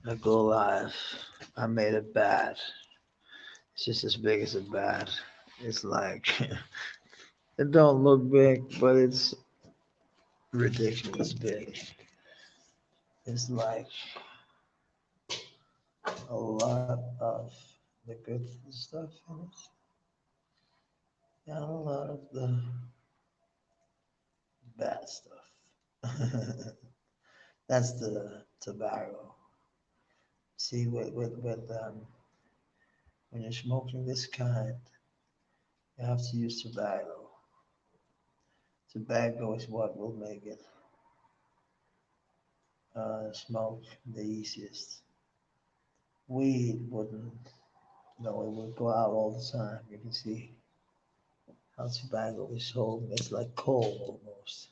I go live. I made a bat. It's just as big as a bat. It's like it don't look big, but it's ridiculous big. It's like a lot of the good stuff in it, and a lot of the bad stuff. That's the tobacco. See, with when you're smoking this kind, you have to use tobacco. Tobacco is what will make it smoke the easiest. Weed wouldn't, no, it would go out all the time. You can see how tobacco is sold. It's like coal almost.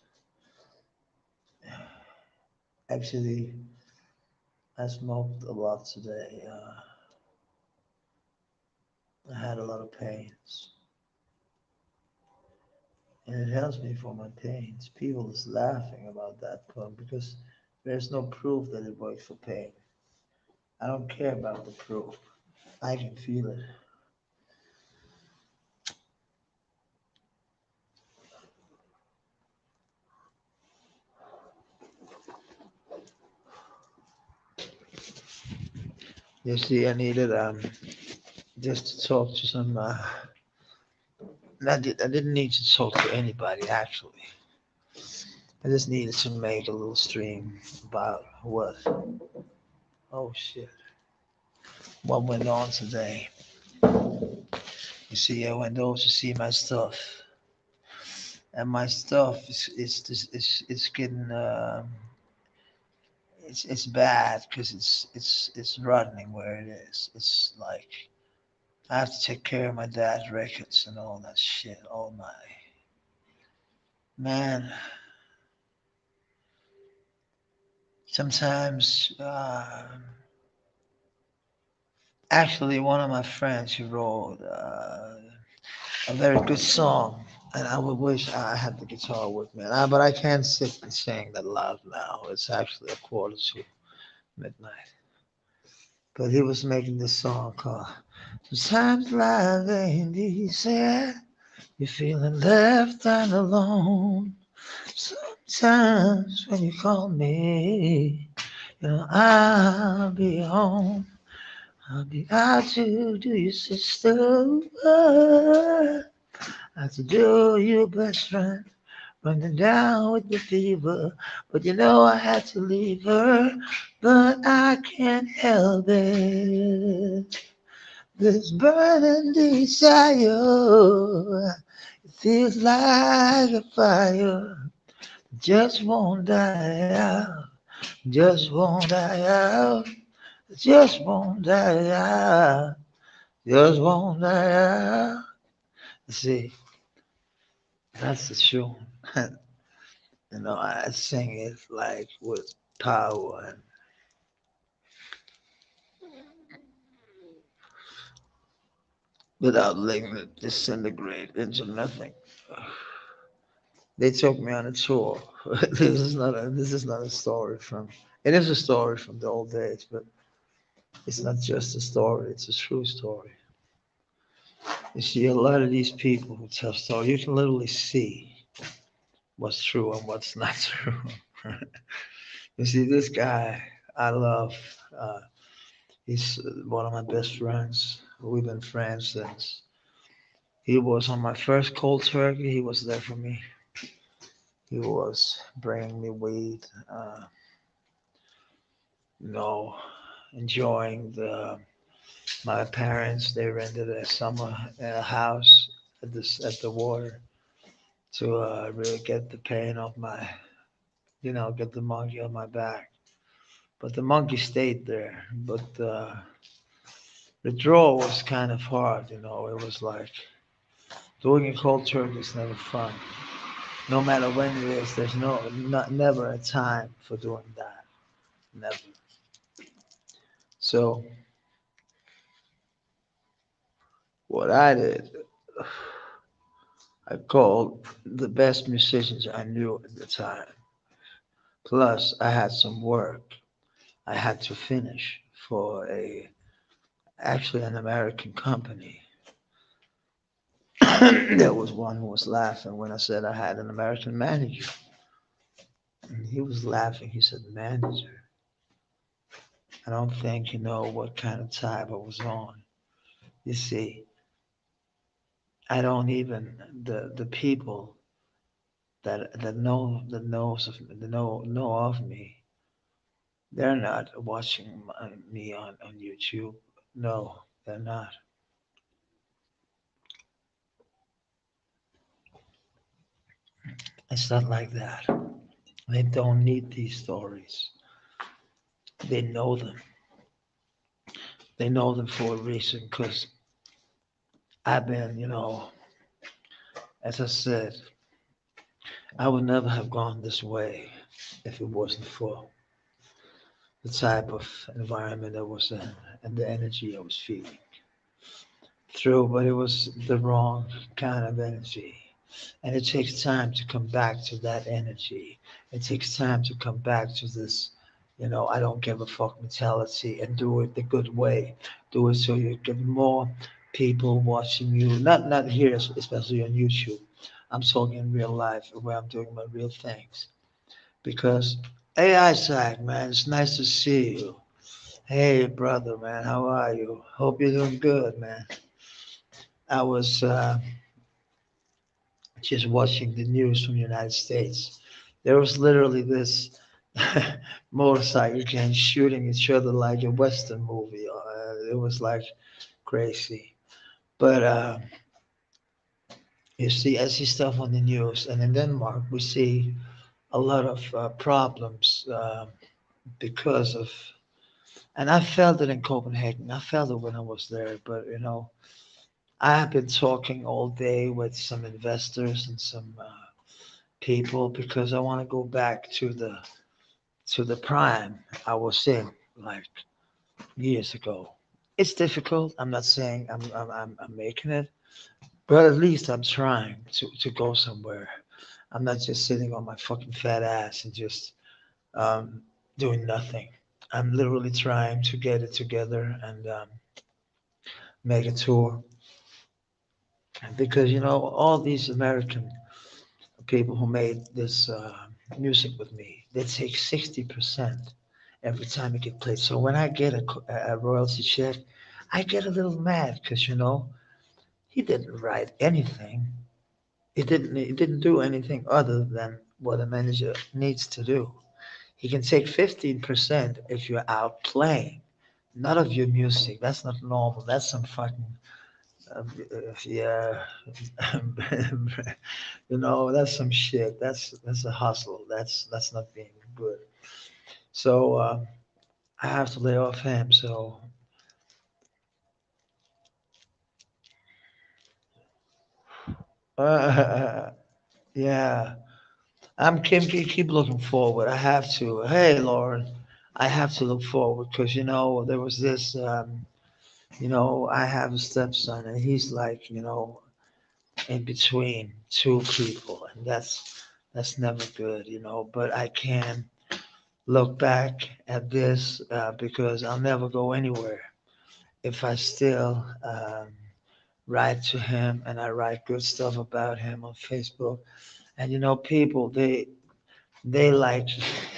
Actually, I smoked a lot today. I had a lot of pains, and it helps me for my pains. People is laughing about that pump because there's no proof that it works for pain. I don't care about the proof. I can feel it. You see, I needed just to talk to some. I didn't need to talk to anybody actually. I just needed to make a little stream about what. Oh shit! What went on today? You see, I went over to see my stuff, and my stuff is getting it's bad because it's running where it is. It's like I have to take care of my dad's records and all that shit. Oh my man! Sometimes, actually, one of my friends he wrote a very good song, and I would wish I had the guitar with me. But I can't sit and sing that loud now. It's actually a quarter to midnight. But he was making this song called "Sometimes Life Ain't Easy." You're feeling left and alone. Sometimes when you call me, I'll be home. I'll be out to do your sister. Out to do your best friend. Running down with the fever. But I had to leave her. But I can't help it. This burning desire. It feels like a fire. Just won't die out. Just won't die out. Just won't die out. Just won't die out. See, that's the tune. I sing it like with power and without letting it disintegrate into nothing. They took me on a tour. This is not a story from. It is a story from the old days, but it's not just a story. It's a true story. You see, a lot of these people who tell stories, you can literally see what's true and what's not true. You see, this guy I love. Uh, he's one of my best friends. We've been friends since he was on my first cold turkey. He was there for me. He was bringing me weed. You know, enjoying the. My parents they rented a summer house at the water to really get the pain off my, get the monkey off my back. But the monkey stayed there. But the draw was kind of hard. It was like doing a cold turkey is never fun. No matter when it is, there's never a time for doing that. Never. So what I did, I called the best musicians I knew at the time. Plus, I had some work I had to finish. for a actually an American company. There was one who was laughing when I said I had an American manager. And he was laughing. He said, "Manager, I don't think you know what kind of type I was on. You see, I don't even the people that know of me. They're not watching me on YouTube. No, they're not. It's not like that. They don't need these stories. They know them. They know them for a reason because I've been, as I said, I would never have gone this way if it wasn't for the type of environment I was in and the energy I was feeling through, but it was the wrong kind of energy. And it takes time to come back to that energy. It takes time to come back to this, I don't give a fuck mentality and do it the good way. Do it so you get more people watching you. Not here, especially on YouTube. I'm talking in real life where I'm doing my real things. Because AI side, man, it's nice to see you. Hey, brother, man, how are you? Hope you're doing good, man. I was just watching the news from the United States. There was literally this motorcycle gang shooting each other like a Western movie. It was like crazy. But you see, I see stuff on the news, and in Denmark, we see a lot of problems because of, and I felt it in Copenhagen. I felt it when I was there, but I have been talking all day with some investors and some people because I want to go back to the prime I was in like years ago. It's difficult. I'm not saying I'm making it, but at least I'm trying to go somewhere. I'm not just sitting on my fucking fat ass and just um, doing nothing. I'm literally trying to get it together and make a tour because all these American people who made this music with me, they take 60% every time it gets played. So when I get a royalty check, I get a little mad because he didn't write anything. He didn't do anything other than what a manager needs to do. He can take 15% if you're out playing. None of your music. That's not normal. That's some fucking yeah. That's some shit. That's a hustle. That's not being good. So I have to lay off him. So uh, yeah, I'm keep looking forward. I have to. Hey, Lauren, I have to look forward because there was this. I have a stepson, and he's like in between two people, and that's never good. But I can look back at this because I'll never go anywhere if I still write to him and I write good stuff about him on Facebook. And people they like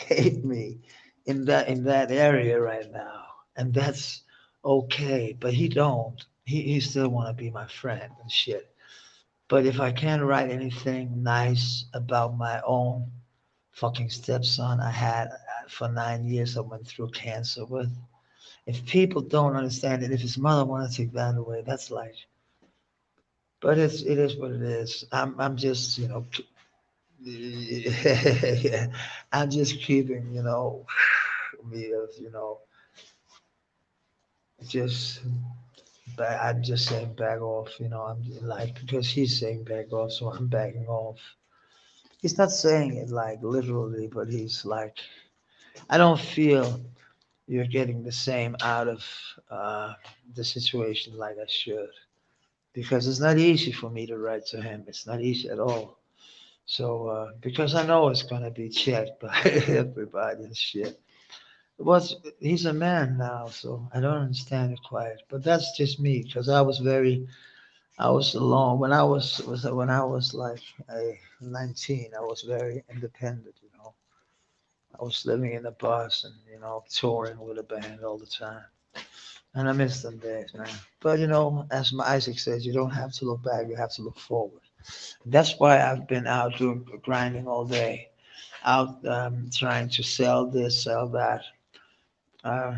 hate me in that area right now, and that's okay. But he don't. He still want to be my friend and shit. But if I can't write anything nice about my own fucking stepson I had for 9 years I went through cancer with. If people don't understand it, if his mother want to take that away, that's like. But it is what it is. I'm just yeah, I'm just keeping me of just. I'm just saying back off. I'm like because he's saying back off, so I'm backing off. He's not saying it like literally, but he's like, I don't feel you're getting the same out of uh, the situation like I should. Because it's not easy for me to write to him. It's not easy at all. So, because I know it's going to be checked by everybody and shit. was he's a man now, so I don't understand it quite. But that's just me, because I was alone when I was like 19. I was very independent. I was living in a bus and touring with a band all the time, and I miss them days, man. But as my Isaac says, you don't have to look back; you have to look forward. That's why I've been out doing grinding all day, out trying to sell this, sell that. Uh,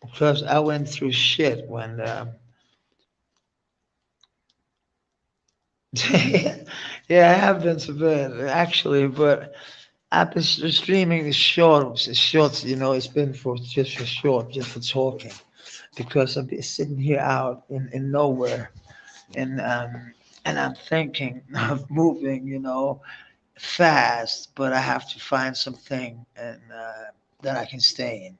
because I went through shit when yeah, I have been to bed actually, but I've been streaming the shorts. It's been for just for short, just for talking, because I've been sitting here out in nowhere, and I'm thinking of moving, fast, but I have to find something and that I can stay in.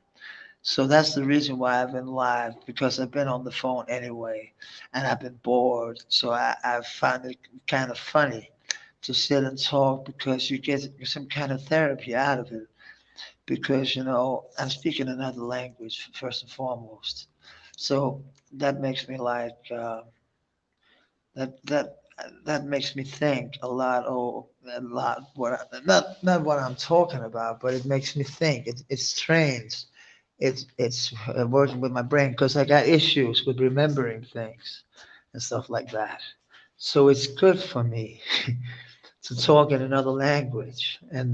So that's the reason why I've been live, because I've been on the phone anyway, and I've been bored. So I find it kind of funny to sit and talk, because you get some kind of therapy out of it. Because I'm speaking another language first and foremost, so that makes me like that that that makes me think a lot. Oh, a lot. Not what I'm talking about, but it makes me think. It's strange. It's working with my brain, because I got issues with remembering things and stuff like that. So it's good for me to talk in another language and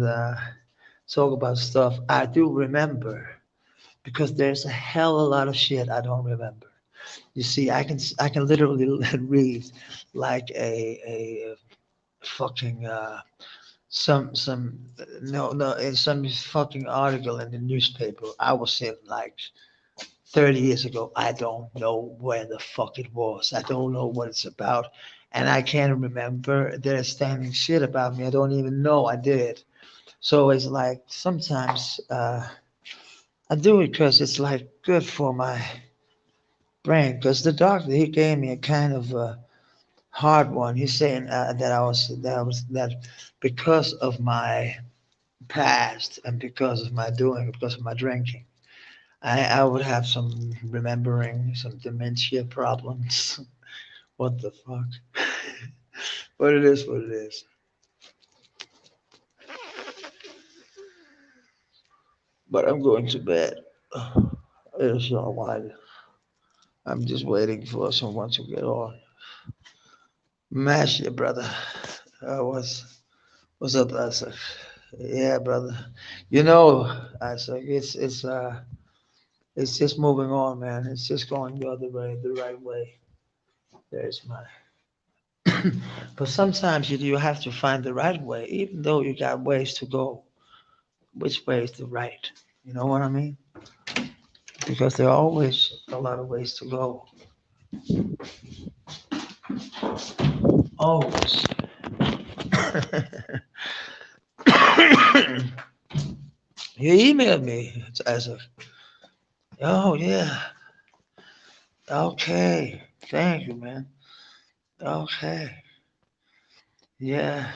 talk about stuff I do remember, because there's a hell of a lot of shit I don't remember. You see, I can literally read like a fucking some no in some fucking article in the newspaper. I was saying like 30 years ago. I don't know where the fuck it was. I don't know what it's about. And I can't remember. They're standing shit about me. I don't even know I did. So it's like sometimes I do it because it's like good for my brain. Because the doctor, he gave me a kind of hard one. He's saying that because of my past and because of my doing, because of my drinking, I would have some remembering, some dementia problems. What the fuck? But it is what it is. But I'm going to bed. It's not while. I'm just waiting for someone to get on. Mash it, brother. What's up, Isaac? Yeah, brother. Isaac, it's just moving on, man. It's just going the other way, the right way. There's my. But sometimes you have to find the right way, even though you got ways to go. Which way is the right? You know what I mean? Because there are always a lot of ways to go. Always. You emailed me as a, oh yeah, okay, thank you, man. Okay, yeah,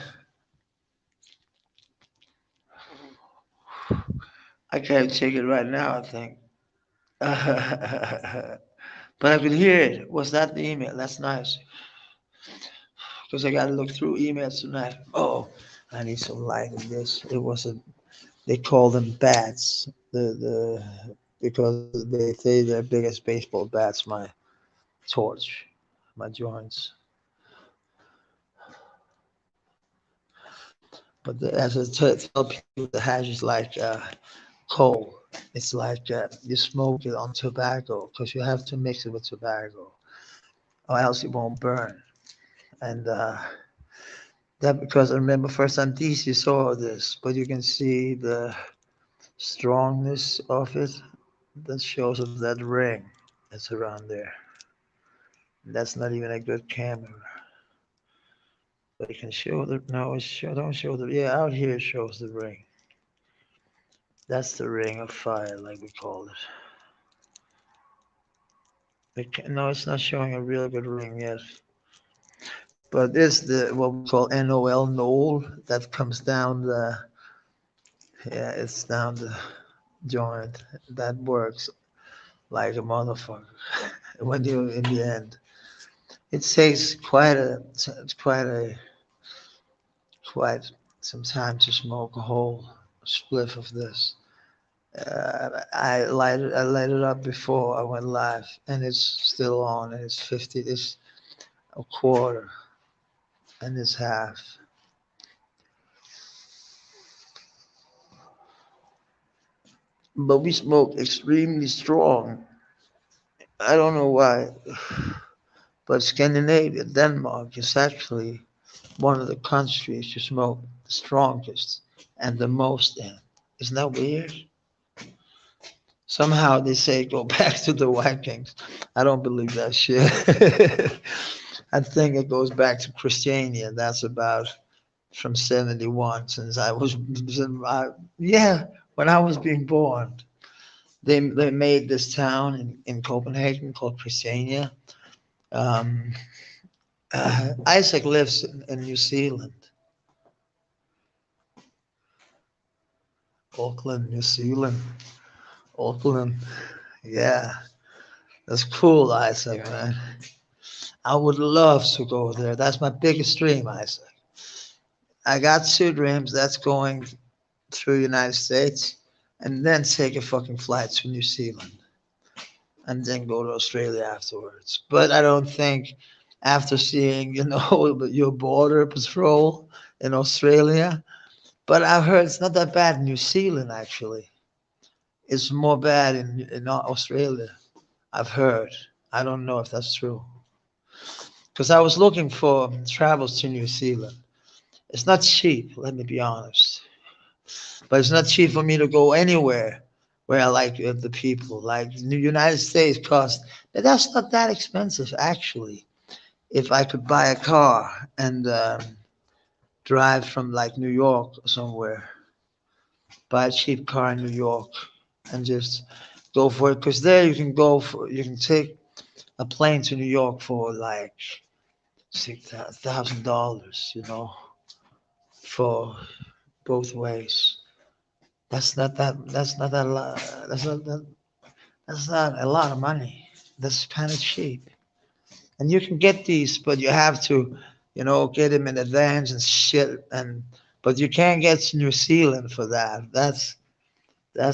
I can't check it right now, I think. But I could hear it. Was that the email? That's nice. Because I got to look through emails tonight. Oh, I need some light in this. It was a, they call them bats. Because they say they're big as baseball bats, my torch, my joints. But as I tell people, the hash is like coal. It's like you smoke it on tobacco, because you have to mix it with tobacco, or else it won't burn. And that, because I remember first time DC saw this, but you can see the strongness of it. That shows of that ring that's around there. That's not even a good camera. But you can show the, no, don't show the, yeah, out here it shows the ring. That's the ring of fire, like we call it. No, it's not showing a real good ring yet. But it's the what we call NOL, Knoll, that comes down Yeah, it's down the joint. That works like a motherfucker. When you in the end, it takes quite some time to smoke a whole spliff of this. I light it up before I went live, and it's still on. And it's 50. It's a quarter, and it's half. But we smoke extremely strong. I don't know why, but Scandinavia, Denmark is actually one of the countries you smoke the strongest and the most in. Isn't that weird? Somehow they say go back to the Vikings. I don't believe that shit. I think it goes back to Christianity, and that's about from 71 since I was, yeah, when I was being born. They made this town in Copenhagen called Christiania. Um, Isaac lives in New Zealand, Auckland, New Zealand, Auckland. Yeah, that's cool, Isaac, man. I would love to go there. That's my biggest dream, Isaac. I got two dreams. That's going through United States and then take a fucking flight to New Zealand and then go to Australia afterwards. But I don't think after seeing, your border patrol in Australia, but I've heard it's not that bad in New Zealand actually. It's more bad in Australia. I've heard. I don't know if that's true. Because I was looking for travels to New Zealand. It's not cheap, let me be honest. But it's not cheap for me to go anywhere where I like the people. Like the United States cost, but that's not that expensive actually. If I could buy a car and drive from like New York or somewhere, buy a cheap car in New York and just go for it. Because there you can take a plane to New York for like $6,000, for both ways. That's not that lot. That's not a lot of money. That's kind of cheap. And you can get these, but you have to, get them in advance and shit. But you can't get to New Zealand for that. That's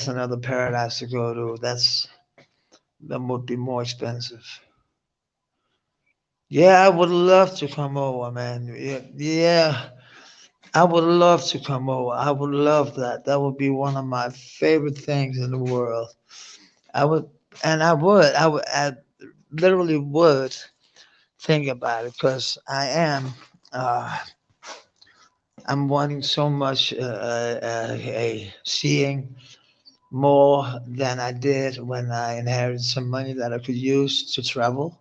another paradise to go to. That would be more expensive. Yeah, I would love to come over, man. Yeah, yeah, I would love to come over. I would love that. That would be one of my favorite things in the world. I would, and I literally would think about it because uh, I'm wanting so much, seeing more than I did when I inherited some money that I could use to travel.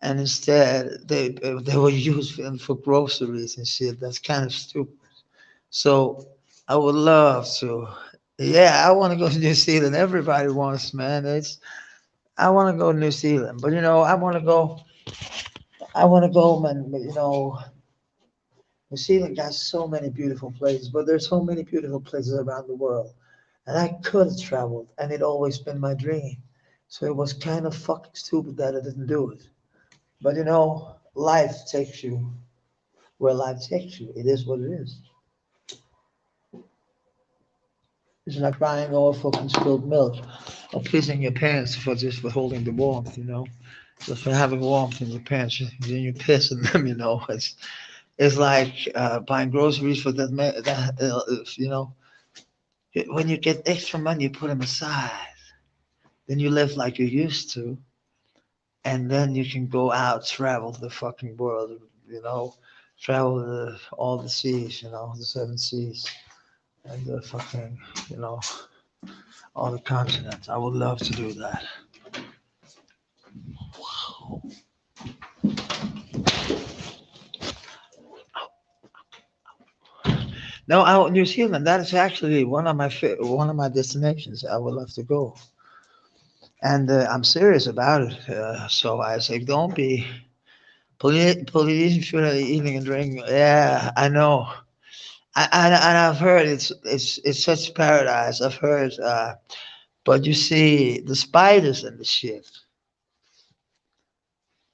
And instead, they were used for groceries and shit. That's kind of stupid. So I would love to. Yeah, I want to go to New Zealand. Everybody wants, man. I want to go to New Zealand, but I want to go. I want to go, man. New Zealand got so many beautiful places, but there's so many beautiful places around the world, and I could have traveled, and it always been my dream. So it was kind of fucking stupid that I didn't do it. But life takes you where life takes you. It is what it is. It's like crying over fucking spilled milk or pissing your pants for just for holding the warmth. Just for having warmth in your pants, then you piss in them. It's like buying groceries for when you get extra money, you put them aside. Then you live like you used to, and then you can go out, travel the fucking world, you know, travel all the seas, the seven seas, and the fucking, you know, all the continents. I would love to do that. No, New Zealand. That is actually one of my destinations. I would love to go, and I'm serious about it. So I say, don't be police should eating and drinking. Yeah, I know. And I've heard it's such paradise. I've heard, but you see the spiders in the shit.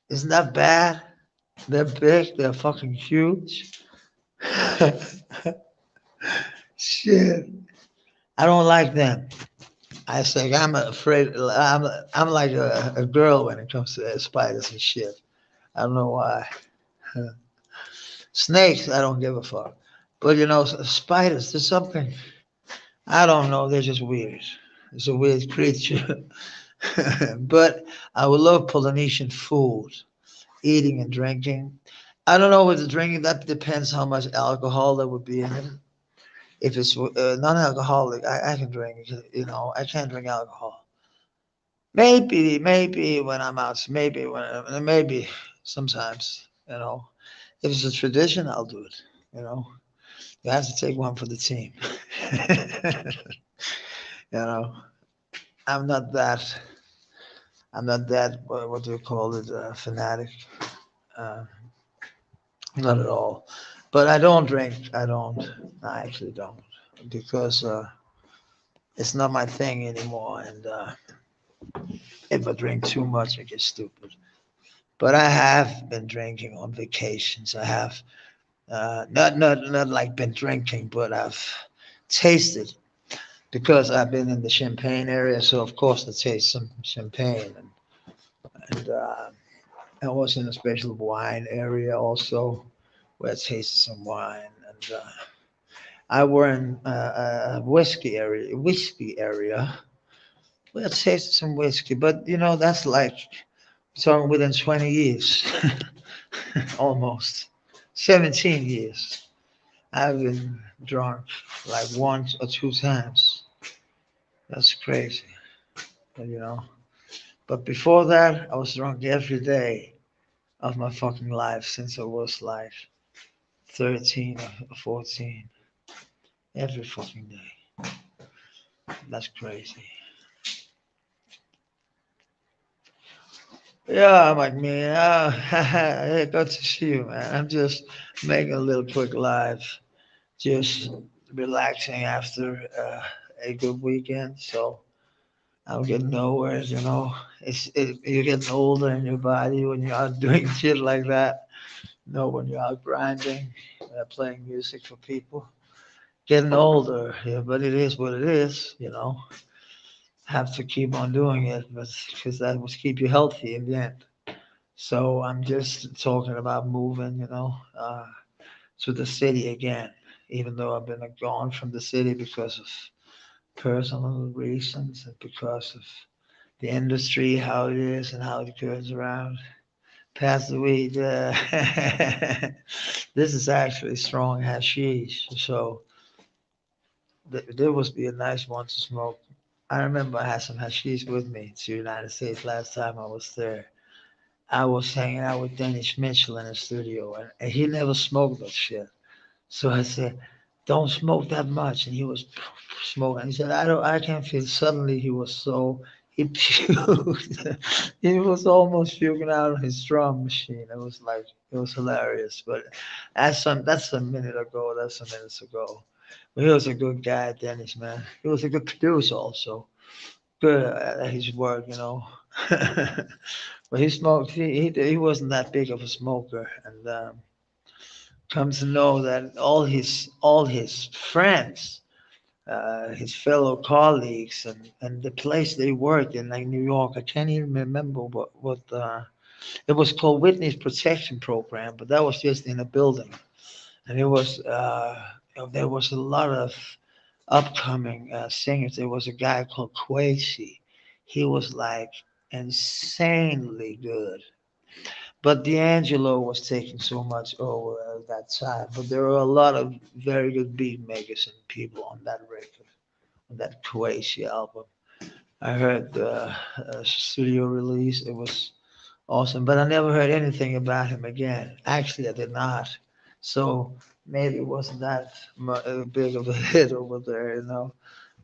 Isn't that bad? They're big. They're fucking huge. Shit, I don't like them. I say I'm afraid. I'm like a girl when it comes to spiders and shit. I don't know why. Snakes, I don't give a fuck. But spiders. There's something. I don't know. They're just weird. It's a weird creature. But I would love Polynesian food, eating and drinking. I don't know with the drinking. That depends how much alcohol there would be in it. If it's non-alcoholic, I can drink. I can't drink alcohol. Maybe when I'm out. Maybe sometimes. If it's a tradition, I'll do it. You know, you have to take one for the team. you know, I'm not that. I'm not that. What do you call it? Fanatic. Uh, Not at all. But I don't drink. I don't. I actually don't because it's not my thing anymore. And if I drink too much, I get stupid. But I have been drinking on vacations. I have not like been drinking, but I've tasted because I've been in the Champagne area. So of course I taste some champagne, and I was in a special wine area also, where I tasted some wine, and I were in a whiskey area. Where I tasted some whiskey, but that's like something within 20 years, almost 17 years. I've been drunk like once or two times. That's crazy, but, But before that, I was drunk every day of my fucking life since I was like 13 or 14. Every fucking day. That's crazy. Yeah, Mike, man. Hey, good to see you, man. I'm just making a little quick live, just relaxing after a good weekend. So I'm getting nowhere, you're getting older in your body when you're out doing shit like that. When you're out grinding, playing music for people. Getting older, yeah, but it is what it is. Have to keep on doing it, but because that will keep you healthy in the end. So I'm just talking about moving, to the city again, even though I've been gone from the city because of personal reasons and because of the industry, how it is and how it goes around. Pass the weed. This is actually strong hashish, so there must be a nice one to smoke. I remember I had some hashish with me to the United States last time I was there. I was hanging out with Dennis Mitchell in the studio, and he never smoked that shit. So I said, "Don't smoke that much," and he was smoking. He said, "I don't, I can't feel." Suddenly, he puked. He was almost puking out on his drum machine. It was hilarious. But that's a minute ago. That's a minutes ago. But he was a good guy, Dennis, man. He was a good producer also. Good at his work. But he smoked. He wasn't that big of a smoker, and comes to know that all his friends, his fellow colleagues, and the place they worked in, like New York. I can't even remember what it was called. Witness Protection Program, but that was just in a building, and there was a lot of upcoming singers. There was a guy called Quasi. He was like insanely good. But D'Angelo was taking so much over at that time. But there were a lot of very good beat makers and people on that record, on that Quasi album. I heard the studio release. It was awesome. But I never heard anything about him again. Actually, I did not. So maybe it wasn't that big of a hit over there.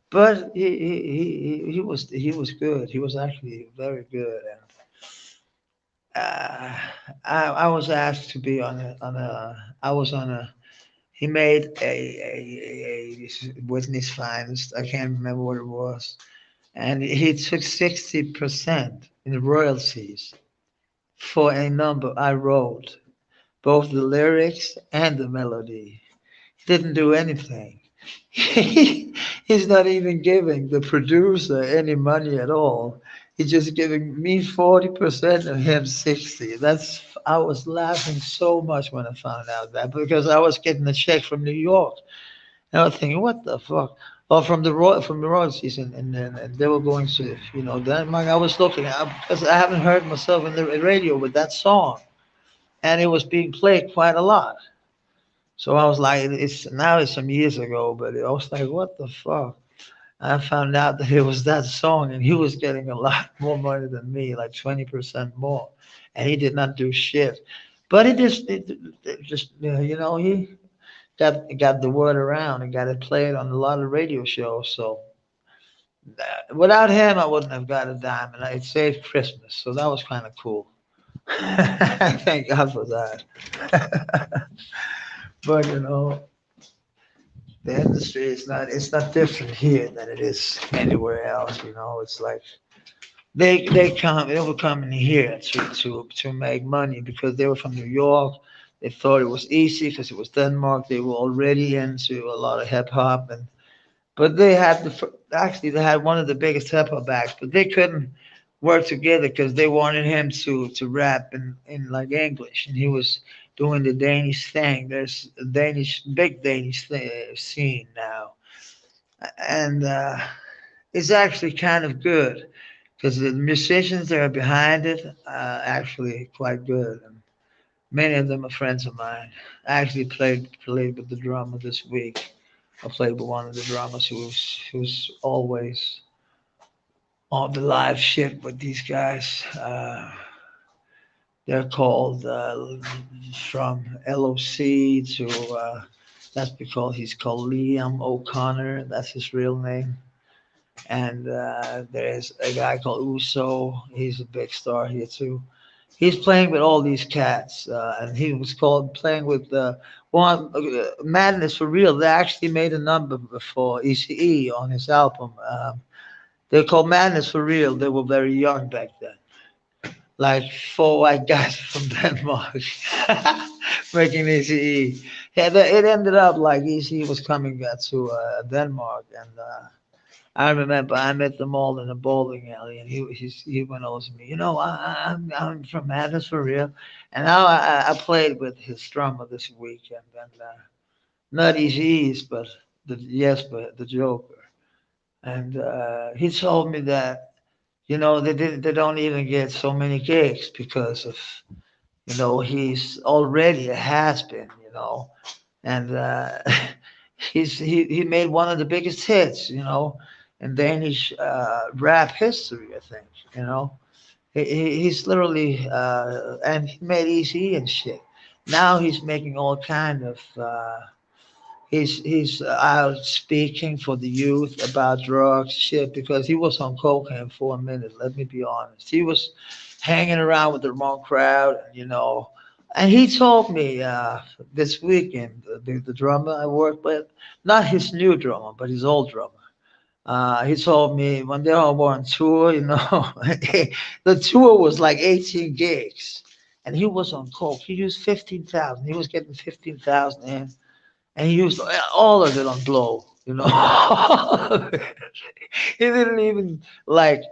But he was good. He was actually very good. And I was asked to be on a I was on a He made a Whitney's finest. I can't remember what it was, and he took 60% in royalties for a number I wrote, both the lyrics and the melody. He didn't do anything. He's not even giving the producer any money at all. He's just giving me 40% and him 60. That's I was laughing so much when I found out that because I was getting a check from New York. And I was thinking, what the fuck? Or from the royalties, and they were going to, Denmark. I was looking because I haven't heard myself in the radio with that song, and it was being played quite a lot. So I was like, it's some years ago, but I was like, what the fuck? I found out that it was that song, and he was getting a lot more money than me, like 20% more, and he did not do shit. But it just he got the word around and got it played on a lot of radio shows. So without him, I wouldn't have got a dime, and it saved Christmas. So that was kind of cool. Thank God for that. But the industry is not it's not different here than it is anywhere else. It's like they were coming here to make money because they were from New York. They thought it was easy because it was Denmark. They were already into a lot of hip hop, and but actually they had one of the biggest hip hop acts, but they couldn't work together because they wanted him to rap in like English, and he was doing the Danish thing. There's a big Danish scene now, and it's actually kind of good because the musicians that are behind it are actually quite good. And many of them are friends of mine. I actually played with the drummer this week. I played with one of the drummers who's always on the live shit with these guys. They're called from LOC to that's because he's called Liam O'Connor. That's his real name. And there's a guy called Uso. He's a big star here too. He's playing with all these cats, and he was called playing with one Madness for Real. They actually made a number for ECE on his album. They're called Madness for Real. They were very young back then, like four white guys from Denmark making ECE. Yeah, it ended up like ECE was coming to Denmark, and I remember I met them all in a bowling alley, and he went over to me. I'm from Madness for Real, and now I played with his drummer this weekend, and not Eazy-E's, but but the Joker, and he told me that they don't even get so many gigs because of he's already a has been, and he made one of the biggest hits, in Danish rap history, I think. He's literally and he made Easy and shit. Now he's making all kind of he's out speaking for the youth about drugs shit because he was on cocaine for a minute. Let me be honest. He was hanging around with the wrong crowd, and he told me this weekend, the drummer I work with, not his new drummer, but his old drummer. He told me when they all were on tour, the tour was like 18 gigs, and he was on coke. He used 15,000. He was getting 15,000 in, and he used all of it on blow. He didn't even like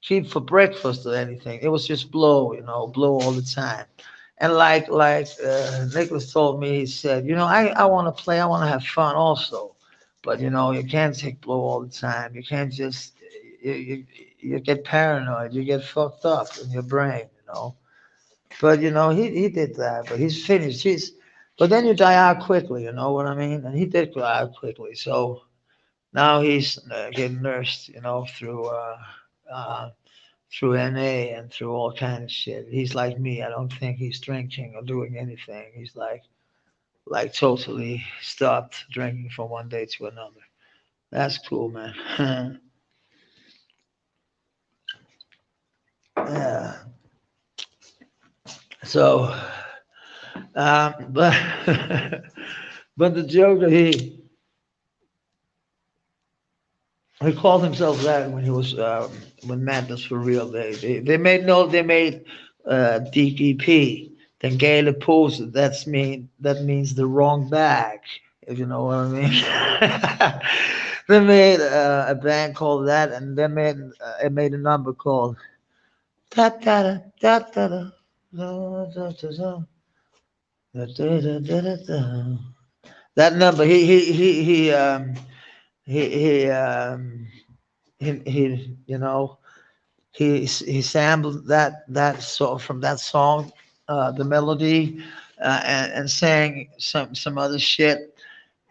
cheap for breakfast or anything. It was just blow, blow all the time. And like Nicholas told me, he said, I want to play, I want to have fun also, but you can't take blow all the time. You can't just you get paranoid, you get fucked up in your brain. But he did that, but he's finished. But then you die out quickly. You know what I mean? And he did die out quickly. So now he's getting nursed, uh, through NA and through all kind of shit. He's like me. I don't think he's drinking or doing anything. He's like totally stopped drinking from one day to another. That's cool, man. Yeah. So, but But the Joker, he called himself that when he was when Madness for real. They made DPP. Then Gale Pose. That means the wrong bag. If you know what I mean. They made a band called that, and it made a number called da da da da da da da da da da da da da da da. That number, he you know, he sampled that song from that song, the melody, and sang some other shit,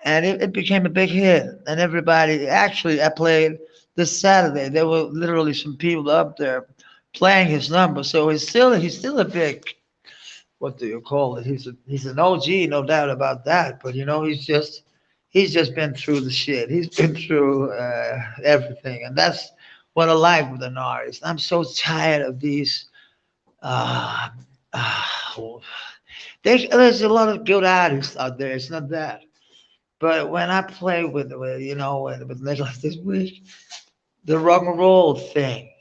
and it became a big hit. And everybody, actually, I played this Saturday. There were literally some people up there playing his number. So he's still a big, what do you call it? He's an OG, no doubt about that. But he's just been through the shit. He's been through everything, and that's what I like with an artist. I'm so tired of these. Uh, uh, there's a lot of good artists out there. It's not that. But when I play with Nicholas this week, the rock and roll thing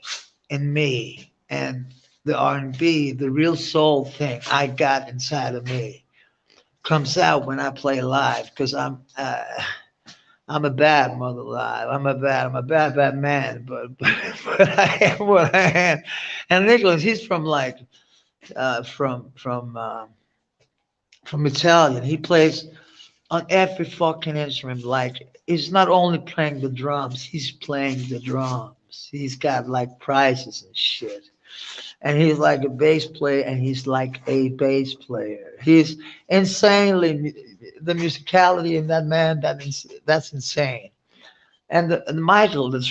in me and the R&B, the real soul thing I got inside of me comes out when I play live because I'm a bad mother live. I'm a bad man, but I am what I am. And Nicholas, he's from like from Italian. He plays on every fucking instrument. Like he's not only playing the drums, he's playing the drums. He's got like prizes and shit. And he's like a bass player, and he's like a bass player. He's insanely the musicality in that man. That's insane. And Michael, the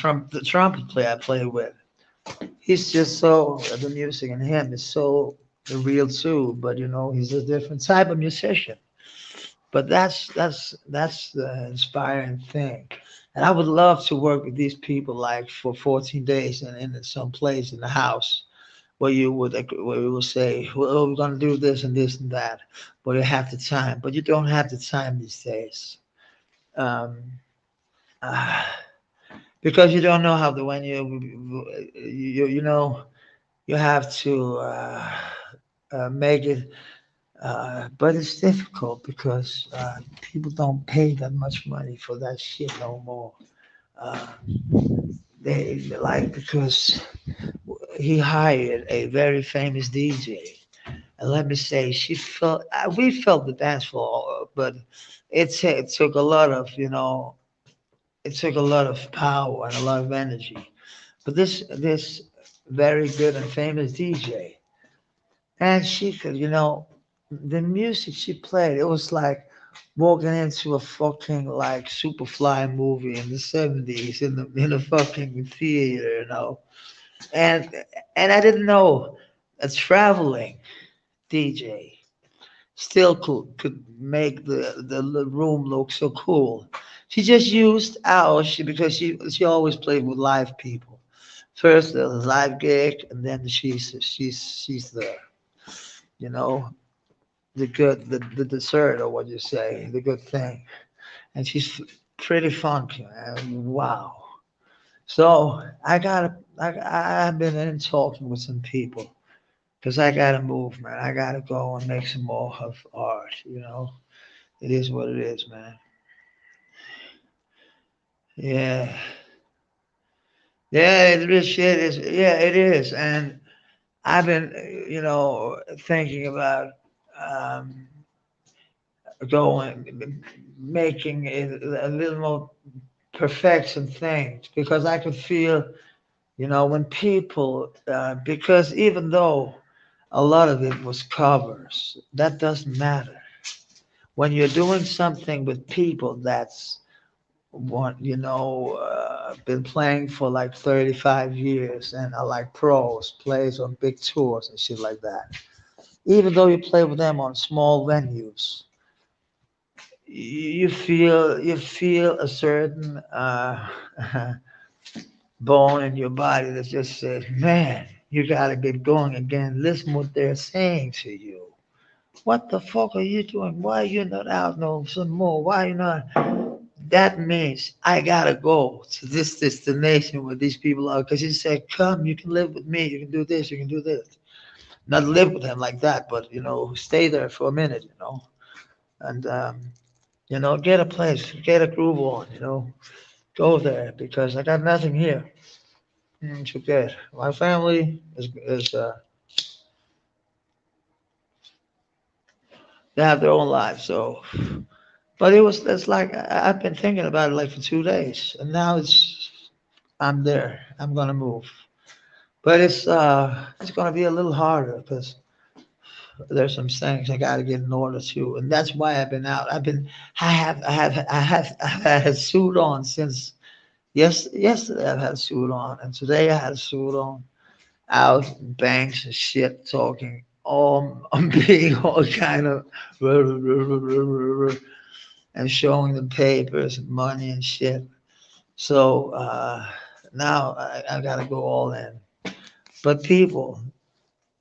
trumpet player I play with, he's just so the music in him is so real too. But he's a different type of musician. But that's the inspiring thing. And I would love to work with these people like for 14 days and in some place in the house where you will say, well, we're going to do this and this and that, but you have the time. But you don't have the time these days. Um, uh, because you don't know how the when you know you have to make it. But it's difficult because people don't pay that much money for that shit no more. Uh, they like because he hired a very famous DJ, and let me say, we felt the dance floor, but it took a lot of it took a lot of power and a lot of energy. But this very good and famous DJ, and she could, the music she played, it was like walking into a fucking like Superfly movie in the 70s in a fucking theater, And and I didn't know a traveling DJ still could make the room look so cool. She just used ours because she always played with live people. First the live gig, and then she's you know the dessert, or what you say, the good thing. And she's pretty funky, man. Wow. So I've been in talking with some people because I gotta move, man. I gotta go and make some more of art. It is what it is, man. Yeah, yeah, it is. Shit is. Yeah, it is. And I've been, thinking about um, going, making it a little more perfection things because I could feel, when people, because even though a lot of it was covers, that doesn't matter. When you're doing something with people that's been playing for like 35 years and are like pros, plays on big tours and shit like that. Even though you play with them on small venues, you feel a certain bone in your body that just says, "Man, you gotta get going again. Listen what they're saying to you." What the fuck are you doing? Why are you not out no some more? Why are you not? That means I gotta go to this destination where these people are. Because he said, come, you can live with me. You can do this. You can do this. Not live with him like that, but, stay there for a minute, and, get a place, get a groove on, go there because I got nothing here. Forget. My family is they have their own lives. So, but it's like I've been thinking about it like for 2 days, and now I'm there. I'm gonna move, but it's gonna be a little harder because there's some things I got to get in order too, and that's why I've been out. I have had a suit on since yesterday. I've had a suit on, and today I had a suit on out in banks and shit, talking. I'm being all kind of and showing them papers and money and shit. So now I got to go all in. But people,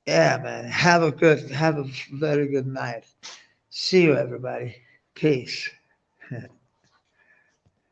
yeah, man, have a very good night. See you, everybody. Peace.